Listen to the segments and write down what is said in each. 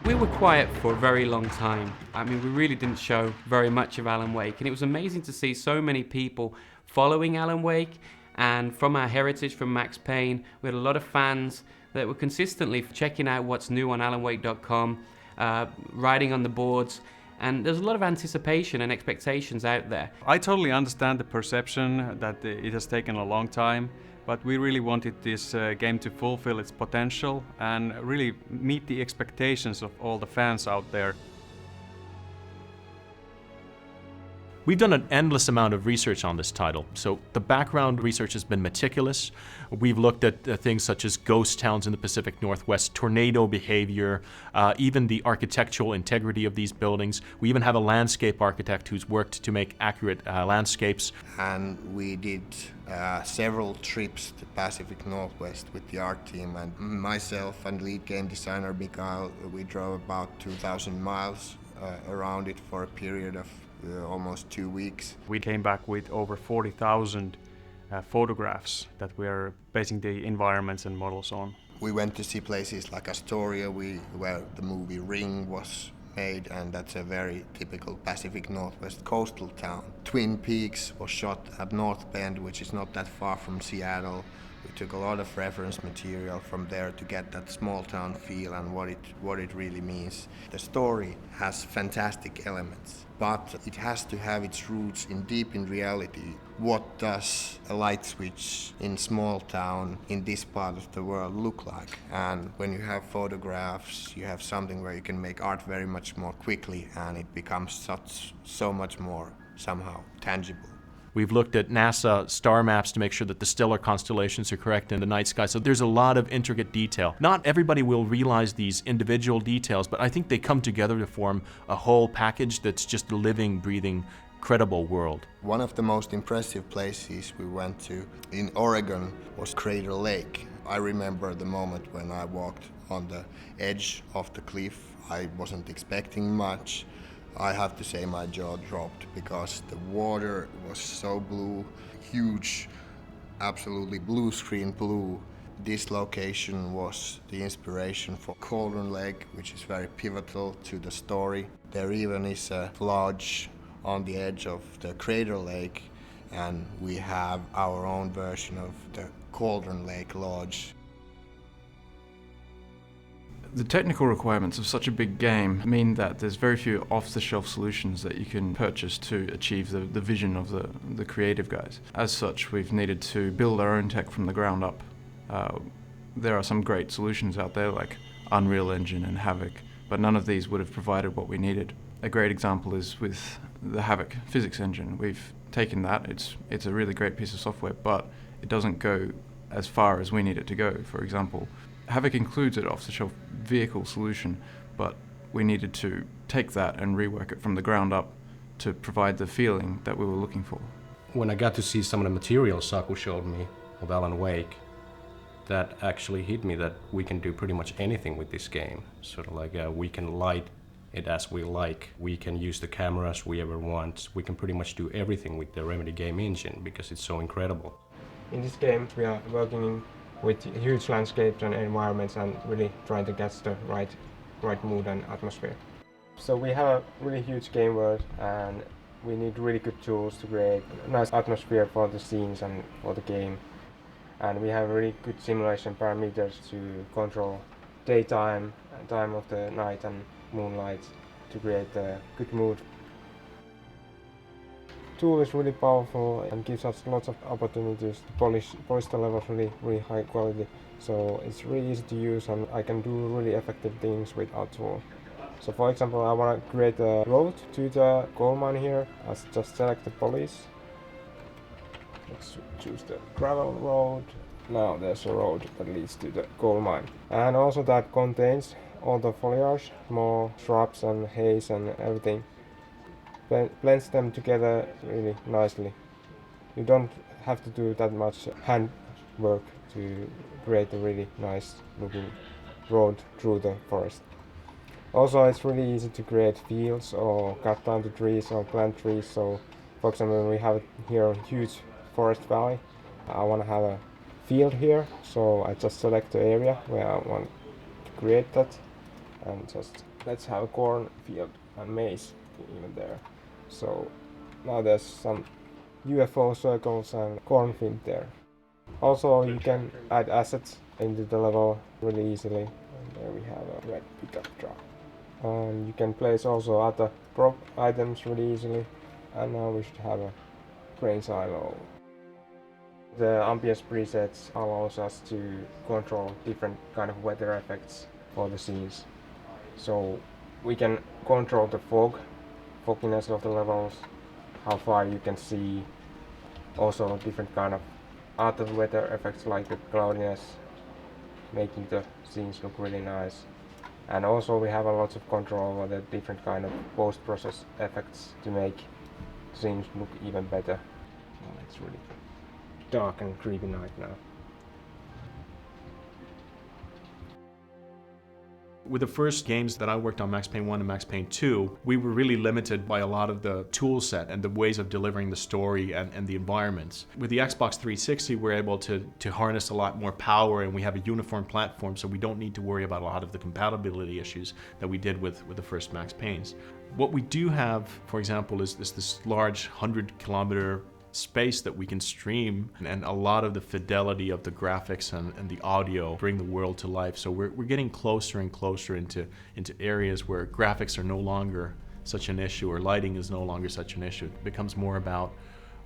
We were quiet for a very long time. I mean, we really didn't show very much of Alan Wake, and it was amazing to see so many people following Alan Wake. And from our heritage from Max Payne, we had a lot of fans that were consistently checking out what's new on alanwake.com, writing on the boards, and there's a lot of anticipation and expectations out there. I totally understand the perception that it has taken a long time, but we really wanted this game to fulfill its potential and really meet the expectations of all the fans out there. We've done an endless amount of research on this title, so the background research has been meticulous. We've looked at things such as ghost towns in the Pacific Northwest, tornado behavior, even the architectural integrity of these buildings. We even have a landscape architect who's worked to make accurate landscapes. And we did several trips to Pacific Northwest with the art team, and myself and lead game designer Mikael, we drove about 2,000 miles around it for a period of almost 2 weeks. We came back with over 40,000 photographs that we are basing the environments and models on. We went to see places like Astoria, where the movie Ring was made, and that's a very typical Pacific Northwest coastal town. Twin Peaks was shot at North Bend, which is not that far from Seattle. We took a lot of reference material from there to get that small town feel and what it really means. The story has fantastic elements, but it has to have its roots deep in reality. What does a light switch in small town in this part of the world look like? And when you have photographs, you have something where you can make art very much more quickly, and it becomes so much more somehow tangible. We've looked at NASA star maps to make sure that the stellar constellations are correct in the night sky. So there's a lot of intricate detail. Not everybody will realize these individual details, but I think they come together to form a whole package that's just a living, breathing, credible world. One of the most impressive places we went to in Oregon was Crater Lake. I remember the moment when I walked on the edge of the cliff. I wasn't expecting much. I have to say my jaw dropped because the water was so blue, huge, absolutely blue screen blue. This location was the inspiration for Cauldron Lake, which is very pivotal to the story. There even is a lodge on the edge of the Crater Lake, and we have our own version of the Cauldron Lake Lodge. The technical requirements of such a big game mean that there's very few off-the-shelf solutions that you can purchase to achieve the vision of the creative guys. As such, we've needed to build our own tech from the ground up. There are some great solutions out there like Unreal Engine and Havok, but none of these would have provided what we needed. A great example is with the Havok physics engine. We've taken that, it's a really great piece of software, but it doesn't go as far as we need it to go. For example, Havok includes an off-the-shelf vehicle solution, but we needed to take that and rework it from the ground up to provide the feeling that we were looking for. When I got to see some of the materials Saku showed me of Alan Wake, that actually hit me that we can do pretty much anything with this game. Sort of like we can light it as we like, we can use the cameras we ever want, we can pretty much do everything with the Remedy game engine because it's so incredible. In this game we are working with huge landscapes and environments and really trying to catch the right mood and atmosphere. So we have a really huge game world and we need really good tools to create a nice atmosphere for the scenes and for the game. And we have really good simulation parameters to control daytime, time of the night and moonlight to create a good mood. Tool is really powerful and gives us lots of opportunities to polish the levels really high quality. So it's really easy to use and I can do really effective things with our tool. So for example, I want to create a road to the gold mine here. I just select the police. Let's choose the gravel road. Now there's a road that leads to the gold mine. And also that contains all the foliage, more shrubs and haze and everything. Blends them together really nicely. You don't have to do that much hand work to create a really nice looking road through the forest. Also, it's really easy to create fields or cut down the trees or plant trees. So, for example, we have here a huge forest valley. I want to have a field here, so I just select the area where I want to create that and just let's have a cornfield and maize even there. So now there's some UFO circles and cornfield there. Also, you can add assets into the level really easily. And there we have a red pickup truck. And you can place also other prop items really easily. And now we should have a grain silo. The ambience presets allows us to control different kind of weather effects for the scenes. So we can control the fogginess of the levels, how far you can see, also different kind of other weather effects like the cloudiness, making the scenes look really nice. And also we have a lot of control over the different kind of post-process effects to make scenes look even better. Well, it's really dark and creepy night now. With the first games that I worked on, Max Payne 1 and Max Payne 2, we were really limited by a lot of the tool set and the ways of delivering the story and the environments. With the Xbox 360, we're able to harness a lot more power, and we have a uniform platform, so we don't need to worry about a lot of the compatibility issues that we did with the first Max Paynes. What we do have, for example, is this large 100-kilometer space that we can stream, and a lot of the fidelity of the graphics and the audio bring the world to life. So we're getting closer and closer into areas where graphics are no longer such an issue, or lighting is no longer such an issue. It becomes more about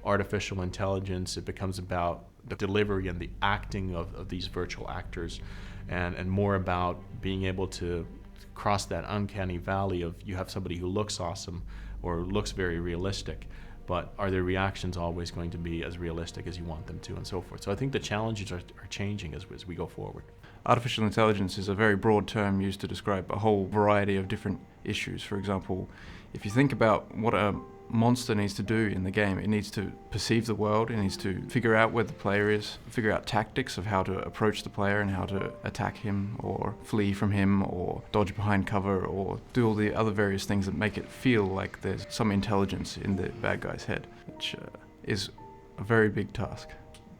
artificial intelligence. It becomes about the delivery and the acting of these virtual actors, and more about being able to cross that uncanny valley of you have somebody who looks awesome or looks very realistic, but are their reactions always going to be as realistic as you want them to, and so forth. So I think the challenges are changing as we go forward. Artificial intelligence is a very broad term used to describe a whole variety of different issues. For example, if you think about what a monster needs to do in the game, it needs to perceive the world, it needs to figure out where the player is, figure out tactics of how to approach the player and how to attack him or flee from him or dodge behind cover or do all the other various things that make it feel like there's some intelligence in the bad guy's head, which is a very big task.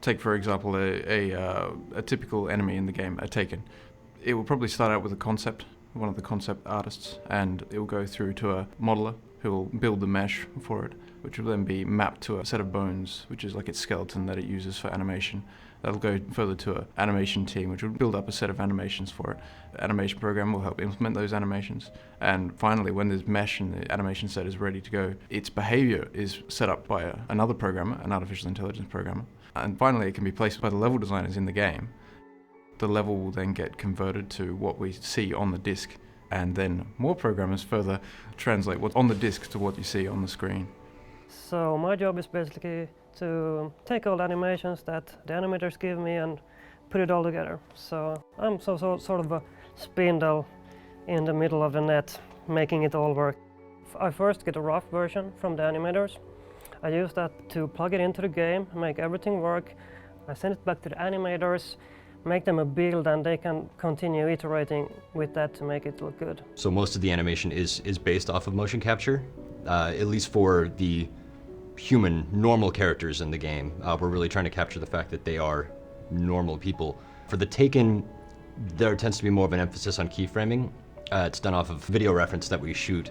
Take, for example, a typical enemy in the game, a Taken. It will probably start out with a concept, one of the concept artists, and it will go through to a modeler who will build the mesh for it, which will then be mapped to a set of bones, which is like its skeleton that it uses for animation. That'll go further to an animation team, which will build up a set of animations for it. The animation program will help implement those animations. And finally, when this mesh and the animation set is ready to go, its behavior is set up by another programmer, an artificial intelligence programmer. And finally, it can be placed by the level designers in the game. The level will then get converted to what we see on the disc, and then more programmers further translate what's on the disc to what you see on the screen. So my job is basically to take all the animations that the animators give me and put it all together. So I'm sort of a spindle in the middle of the net, making it all work. I first get a rough version from the animators. I use that to plug it into the game, make everything work. I send it back to the animators, make them a build, and they can continue iterating with that to make it look good. So most of the animation is based off of motion capture, at least for the human, normal characters in the game. We're really trying to capture the fact that they are normal people. For the Taken, there tends to be more of an emphasis on keyframing. It's done off of video reference that we shoot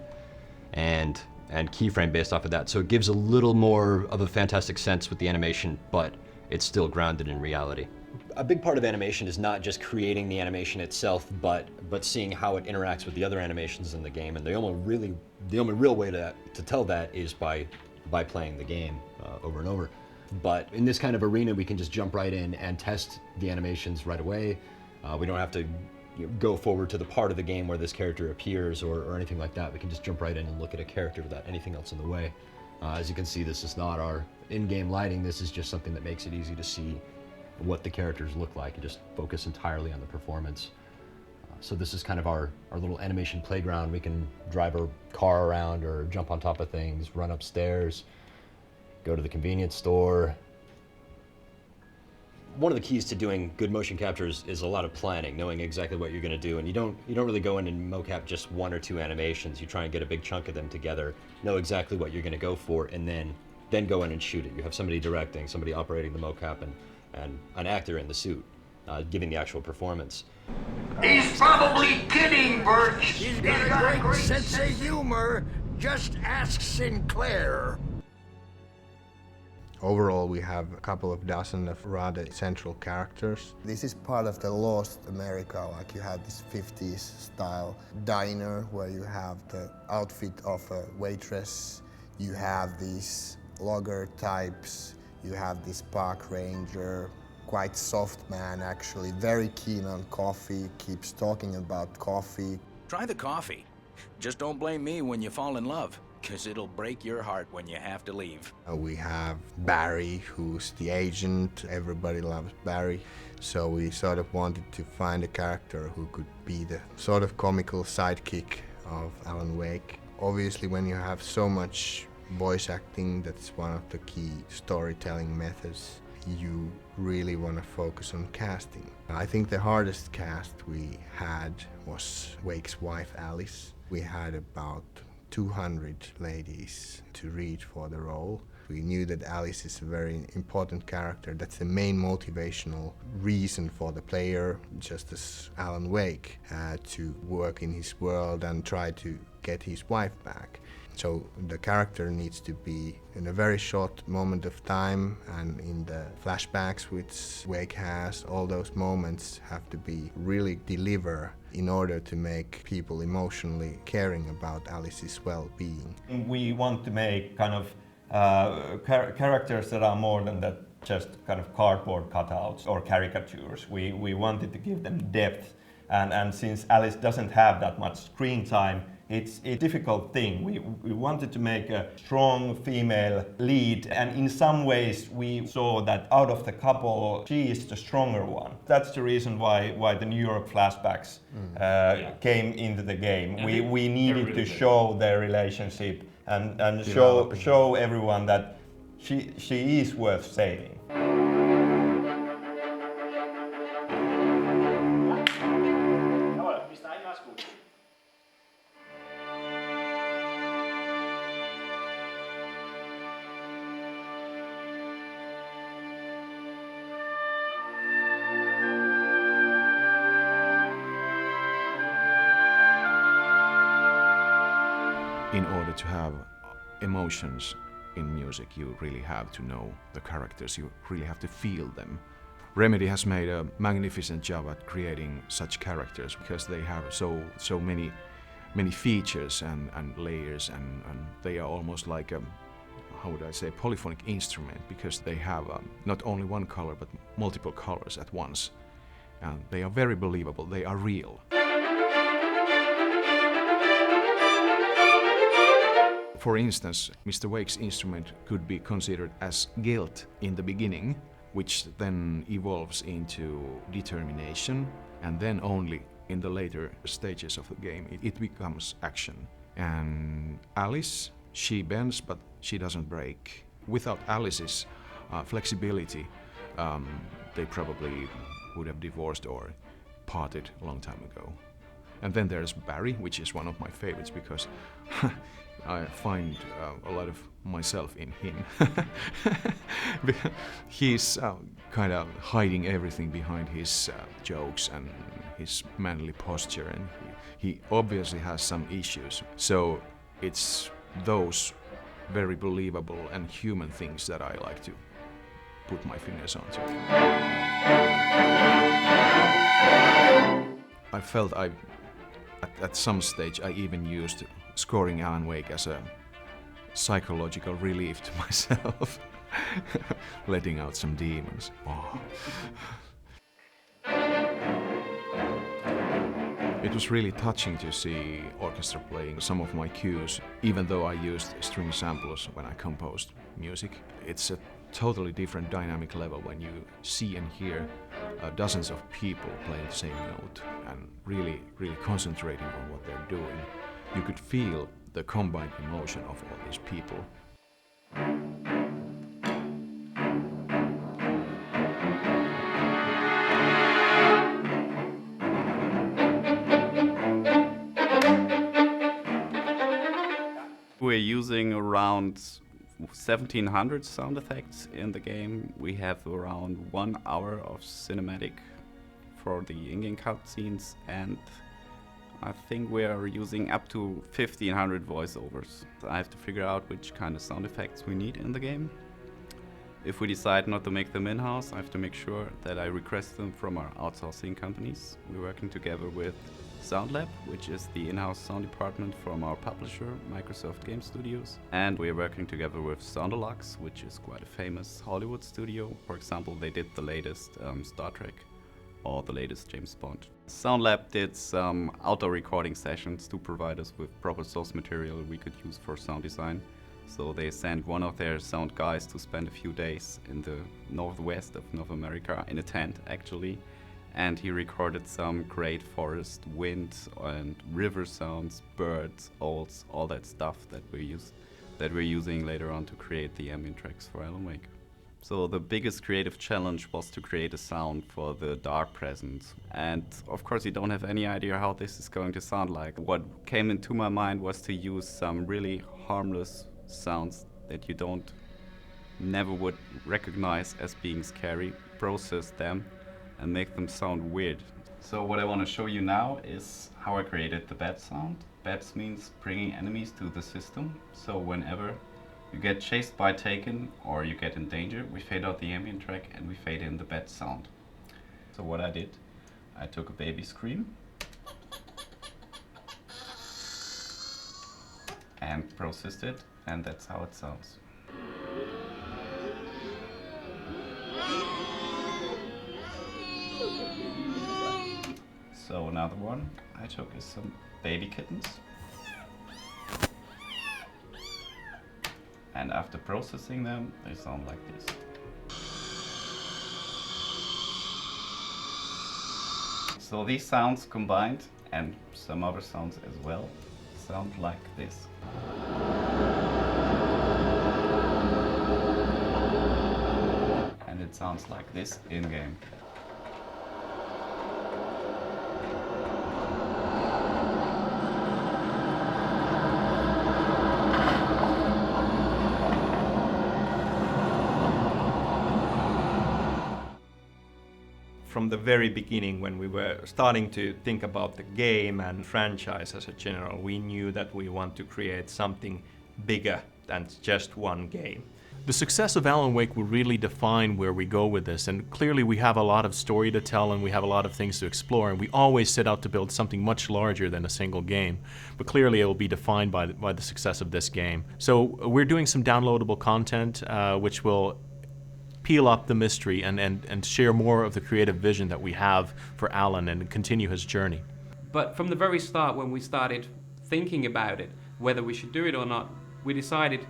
and keyframe based off of that. So it gives a little more of a fantastic sense with the animation, but it's still grounded in reality. A big part of animation is not just creating the animation itself, but seeing how it interacts with the other animations in the game. And the only real way to tell that is by playing the game over and over. But in this kind of arena, we can just jump right in and test the animations right away. We don't have to go forward to the part of the game where this character appears or anything like that. We can just jump right in and look at a character without anything else in the way. As you can see, this is not our in-game lighting. This is just something that makes it easy to see what the characters look like and just focus entirely on the performance. So this is kind of our little animation playground. We can drive our car around or jump on top of things, run upstairs, go to the convenience store. One of the keys to doing good motion captures is a lot of planning, knowing exactly what you're going to do. And you don't really go in and mocap just one or two animations. You try and get a big chunk of them together, know exactly what you're going to go for, and then go in and shoot it. You have somebody directing, somebody operating the mocap, and an actor in the suit. giving the actual performance. He's probably kidding, Birch. He's got a great sense of humor. Just ask Sinclair. Overall, we have a couple of dozen of rather central characters. This is part of the Lost America, like you have this 50s style diner where you have the outfit of a waitress, you have these logger types, you have this park ranger, quite soft man actually, very keen on coffee, keeps talking about coffee. Try the coffee. Just don't blame me when you fall in love, 'cause it'll break your heart when you have to leave. We have Barry, who's the agent. Everybody loves Barry. So we sort of wanted to find a character who could be the sort of comical sidekick of Alan Wake. Obviously, when you have so much voice acting, that's one of the key storytelling methods. You really want to focus on casting. I think the hardest cast we had was Wake's wife, Alice. We had about 200 ladies to read for the role. We knew that Alice is a very important character. That's the main motivational reason for the player, just as Alan Wake had to work in his world and try to get his wife back. So the character needs to be in a very short moment of time, and in the flashbacks which Wake has, all those moments have to be really deliver in order to make people emotionally caring about Alice's well-being. We want to make kind of characters that are more than that just kind of cardboard cutouts or caricatures. We wanted to give them depth, and since Alice doesn't have that much screen time, it's a difficult thing. We wanted to make a strong female lead, and in some ways we saw that out of the couple, she is the stronger one. That's the reason why the New York flashbacks came into the game. We needed to show their relationship and show everyone that she is worth saving. In order to have emotions in music, you really have to know the characters, you really have to feel them. Remedy has made a magnificent job at creating such characters because they have so many features and layers, and they are almost like a, how would I say, polyphonic instrument, because they have not only one color but multiple colors at once. And they are very believable, they are real. For instance, Mr. Wake's instrument could be considered as guilt in the beginning, which then evolves into determination, and then only in the later stages of the game it becomes action. And Alice, she bends but she doesn't break. Without Alice's flexibility, they probably would have divorced or parted a long time ago. And then there's Barry, which is one of my favorites because I find a lot of myself in him. He's kind of hiding everything behind his jokes and his manly posture, and he obviously has some issues. So it's those very believable and human things that I like to put my fingers onto. I felt at some stage I even used scoring Alan Wake as a psychological relief to myself, letting out some demons. Oh. It was really touching to see orchestra playing some of my cues, even though I used string samples when I composed music. It's a totally different dynamic level when you see and hear dozens of people playing the same note and really concentrating on what they're doing. You could feel the combined emotion of all these people. We're using around 1,700 sound effects in the game. We have around 1 hour of cinematic for the in-game cutscenes, and I think we are using up to 1500 voiceovers. I have to figure out which kind of sound effects we need in the game. If we decide not to make them in-house, I have to make sure that I request them from our outsourcing companies. We're working together with SoundLab, which is the in-house sound department from our publisher, Microsoft Game Studios. And we're working together with Soundalux, which is quite a famous Hollywood studio. For example, they did the latest Star Trek or the latest James Bond. SoundLab did some outdoor recording sessions to provide us with proper source material we could use for sound design. So they sent one of their sound guys to spend a few days in the northwest of North America, in a tent actually. And he recorded some great forest, wind and river sounds, birds, owls, all that stuff that we're using later on to create the ambient tracks for Alan Wake. So the biggest creative challenge was to create a sound for the dark presence. And of course you don't have any idea how this is going to sound like. What came into my mind was to use some really harmless sounds that you never would recognize as being scary, process them and make them sound weird. So what I want to show you now is how I created the bat sound. Bats means bringing enemies to the system. So whenever you get chased by Taken or you get in danger, we fade out the ambient track and we fade in the bat sound. So what I did, I took a baby scream and processed it, and that's how it sounds. So another one I took is some baby kittens. And after processing them, they sound like this. So these sounds combined, and some other sounds as well, sound like this. And it sounds like this in-game. From the very beginning, when we were starting to think about the game and franchise as a general, we knew that we want to create something bigger than just one game. The success of Alan Wake will really define where we go with this, and clearly we have a lot of story to tell and we have a lot of things to explore, and we always set out to build something much larger than a single game, but clearly it will be defined by the success of this game. So we're doing some downloadable content which will peel up the mystery and share more of the creative vision that we have for Alan and continue his journey. But from the very start, when we started thinking about it, whether we should do it or not, we decided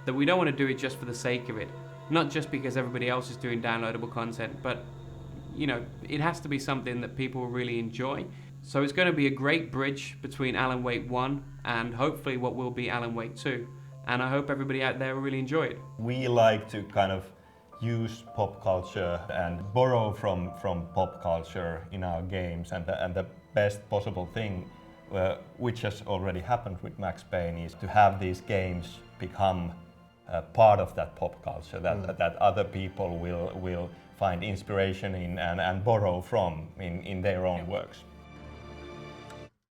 that we don't want to do it just for the sake of it. Not just because everybody else is doing downloadable content, but you know, it has to be something that people really enjoy. So it's going to be a great bridge between Alan Wake 1 and hopefully what will be Alan Wake 2. And I hope everybody out there will really enjoy it. We like to kind of use pop culture and borrow from pop culture in our games, and the best possible thing, which has already happened with Max Payne, is to have these games become part of that pop culture that other people will find inspiration in and borrow from in their own works.